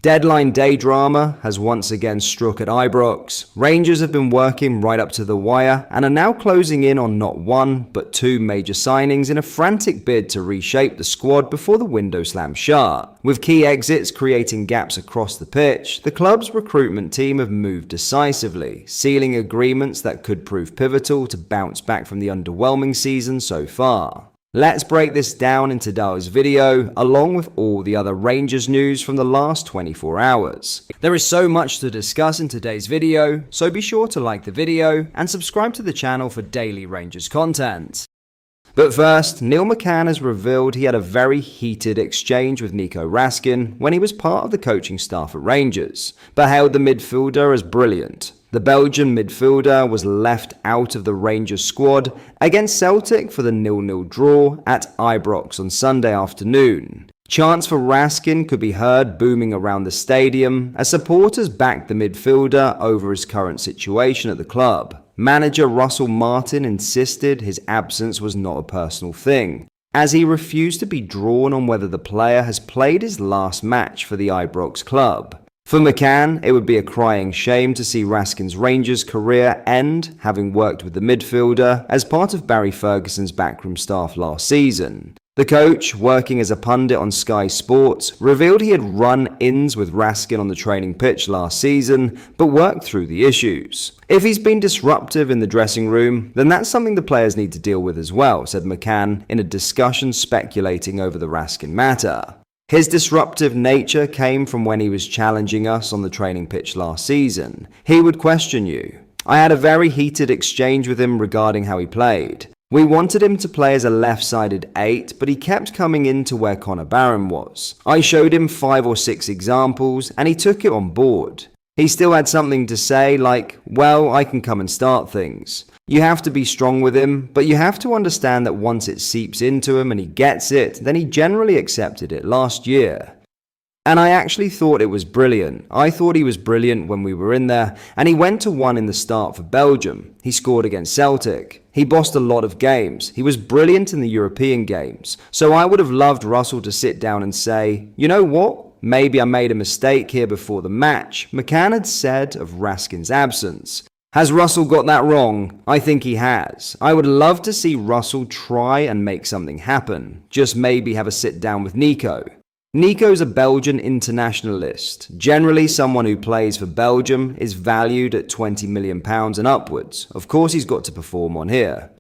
Deadline day drama has once again struck at Ibrox. Rangers have been working right up to the wire and are now closing in on not one, but two major signings in a frantic bid to reshape the squad before the window slams shut. With key exits creating gaps across the pitch, the club's recruitment team have moved decisively, sealing agreements that could prove pivotal to bounce back from the underwhelming season so far. Let's break this down in today's video, along with all the other Rangers news from the last 24 hours. There is so much to discuss in today's video, so be sure to like the video and subscribe to the channel for daily Rangers content. But first, Neil McCann has revealed he had a very heated exchange with Nico Raskin when he was part of the coaching staff at Rangers, but hailed the midfielder as brilliant. The Belgian midfielder was left out of the Rangers squad against Celtic for the 0-0 draw at Ibrox on Sunday afternoon. Chants for Raskin could be heard booming around the stadium as supporters backed the midfielder over his current situation at the club. Manager Russell Martin insisted his absence was not a personal thing, as he refused to be drawn on whether the player has played his last match for the Ibrox club. For McCann, it would be a crying shame to see Raskin's Rangers career end, having worked with the midfielder as part of Barry Ferguson's backroom staff last season. The coach, working as a pundit on Sky Sports, revealed he had run-ins with Raskin on the training pitch last season, but worked through the issues. If he's been disruptive in the dressing room, then that's something the players need to deal with as well, said McCann in a discussion speculating over the Raskin matter. His disruptive nature came from when he was challenging us on the training pitch last season. He would question you. I had a very heated exchange with him regarding how he played. We wanted him to play as a left-sided 8, but he kept coming into where Connor Barron was. I showed him 5 or 6 examples, and he took it on board. He still had something to say like, well, I can come and start things. You have to be strong with him, but you have to understand that once it seeps into him and he gets it, then he generally accepted it last year. And I actually thought it was brilliant. I thought he was brilliant when we were in there, and he went to 1 in the start for Belgium. He scored against Celtic. He bossed a lot of games. He was brilliant in the European games. So I would have loved Russell to sit down and say, you know what? Maybe I made a mistake here before the match, McCann had said of Raskin's absence. Has Russell got that wrong? I think he has. I would love to see Russell try and make something happen. Just maybe have a sit down with Nico. Nico's a Belgian internationalist. Generally, someone who plays for Belgium is valued at £20 million and upwards. Of course, he's got to perform on here.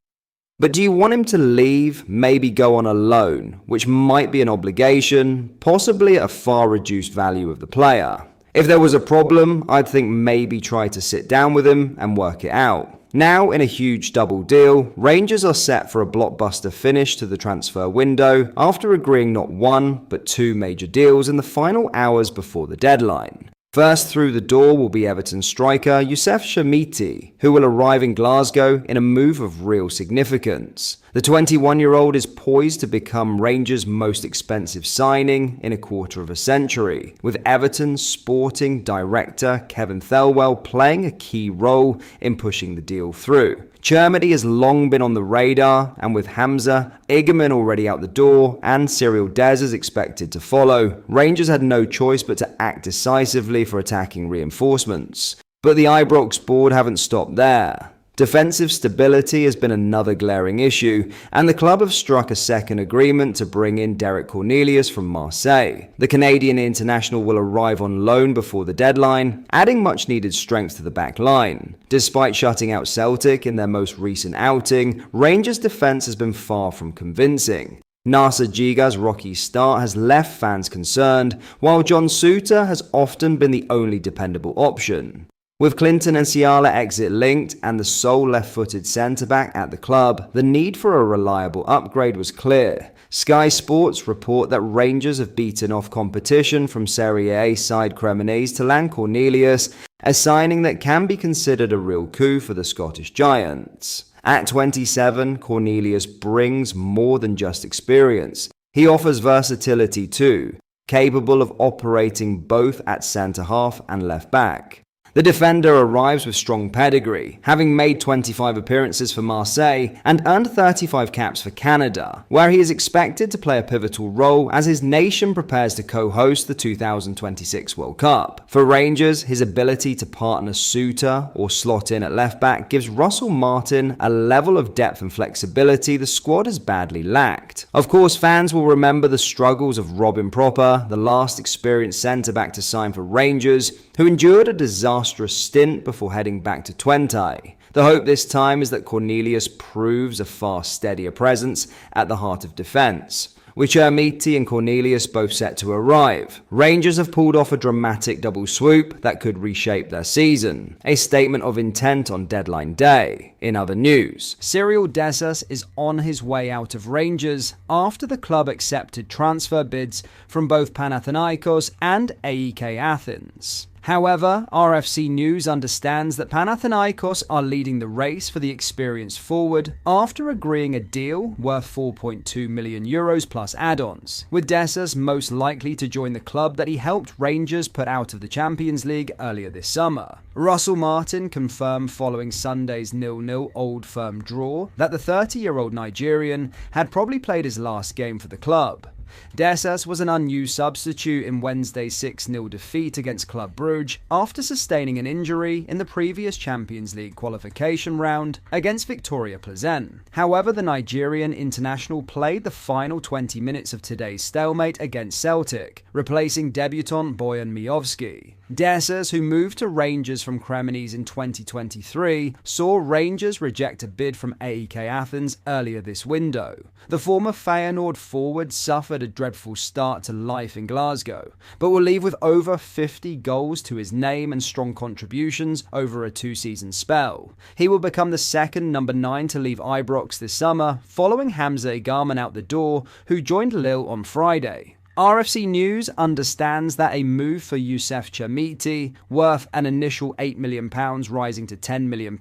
But do you want him to leave, maybe go on a loan, which might be an obligation, possibly at a far reduced value of the player? If there was a problem, I'd think maybe try to sit down with him and work it out. Now, in a huge double deal, Rangers are set for a blockbuster finish to the transfer window after agreeing not 1, but 2 major deals in the final hours before the deadline. First through the door will be Everton striker Youssef Chermiti, who will arrive in Glasgow in a move of real significance. The 21-year-old is poised to become Rangers' most expensive signing in a quarter of a century, with Everton's sporting director Kevin Thelwell playing a key role in pushing the deal through. Chermiti has long been on the radar, and with Hamza, Igerman already out the door, and Cyril Dez is expected to follow, Rangers had no choice but to act decisively for attacking reinforcements. But the Ibrox board haven't stopped there. Defensive stability has been another glaring issue, and the club have struck a second agreement to bring in Derek Cornelius from Marseille. The Canadian international will arrive on loan before the deadline, adding much-needed strength to the back line. Despite shutting out Celtic in their most recent outing, Rangers' defence has been far from convincing. Nasser Giga's rocky start has left fans concerned, while John Souttar has often been the only dependable option. With Clinton and Ciala exit linked and the sole left-footed centre-back at the club, the need for a reliable upgrade was clear. Sky Sports report that Rangers have beaten off competition from Serie A side Cremonese to land Cornelius, a signing that can be considered a real coup for the Scottish Giants. At 27, Cornelius brings more than just experience. He offers versatility too, capable of operating both at centre-half and left-back. The defender arrives with strong pedigree, having made 25 appearances for Marseille and earned 35 caps for Canada, where he is expected to play a pivotal role as his nation prepares to co-host the 2026 World Cup. For Rangers, his ability to partner Suter or slot in at left back gives Russell Martin a level of depth and flexibility the squad has badly lacked. Of course, fans will remember the struggles of Robin Proper, the last experienced centre-back to sign for Rangers, who endured a disastrous stint before heading back to Twente. The hope this time is that Cornelius proves a far steadier presence at the heart of defence. With Chermiti and Cornelius both set to arrive, Rangers have pulled off a dramatic double swoop that could reshape their season, a statement of intent on deadline day. In other news, Cyril Dessers is on his way out of Rangers after the club accepted transfer bids from both Panathinaikos and AEK Athens. However, RFC News understands that Panathinaikos are leading the race for the experienced forward after agreeing a deal worth €4.2 million plus add-ons, with Dessers most likely to join the club that he helped Rangers put out of the Champions League earlier this summer. Russell Martin confirmed following Sunday's 0-0 Old Firm draw that the 30-year-old Nigerian had probably played his last game for the club. Dessers was an unused substitute in Wednesday's 6-0 defeat against Club Brugge after sustaining an injury in the previous Champions League qualification round against Victoria Plzen. However, the Nigerian international played the final 20 minutes of today's stalemate against Celtic, replacing debutant Bojan Miovski. Dessers, who moved to Rangers from Cremonese in 2023, saw Rangers reject a bid from AEK Athens earlier this window. The former Feyenoord forward suffered a dreadful start to life in Glasgow, but will leave with over 50 goals to his name and strong contributions over a two-season spell. He will become the second number 9 to leave Ibrox this summer, following Hamza Egarman out the door, who joined Lille on Friday. RFC News understands that a move for Youssef Chermiti, worth an initial £8 million rising to £10 million,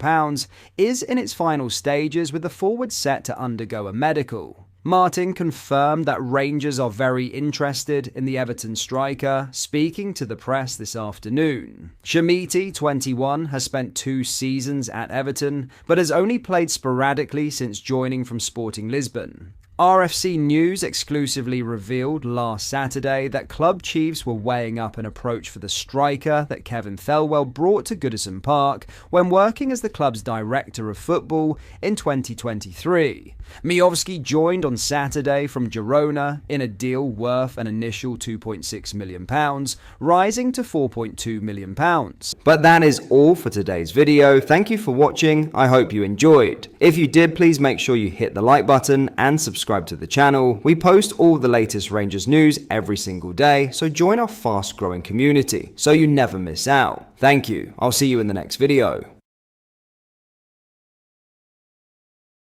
is in its final stages, with the forward set to undergo a medical. Martin confirmed that Rangers are very interested in the Everton striker, speaking to the press this afternoon. Chermiti, 21, has spent 2 seasons at Everton, but has only played sporadically since joining from Sporting Lisbon. RFC News exclusively revealed last Saturday that club chiefs were weighing up an approach for the striker that Kevin Thelwell brought to Goodison Park when working as the club's director of football in 2023. Miovski joined on Saturday from Girona in a deal worth an initial £2.6 million, rising to £4.2 million. But that is all for today's video. Thank you for watching. I hope you enjoyed. If you did, please make sure you hit the like button and subscribe to the channel. We post all the latest Rangers news every single day, so join our fast growing community so you never miss out. Thank you. I'll see you in the next video.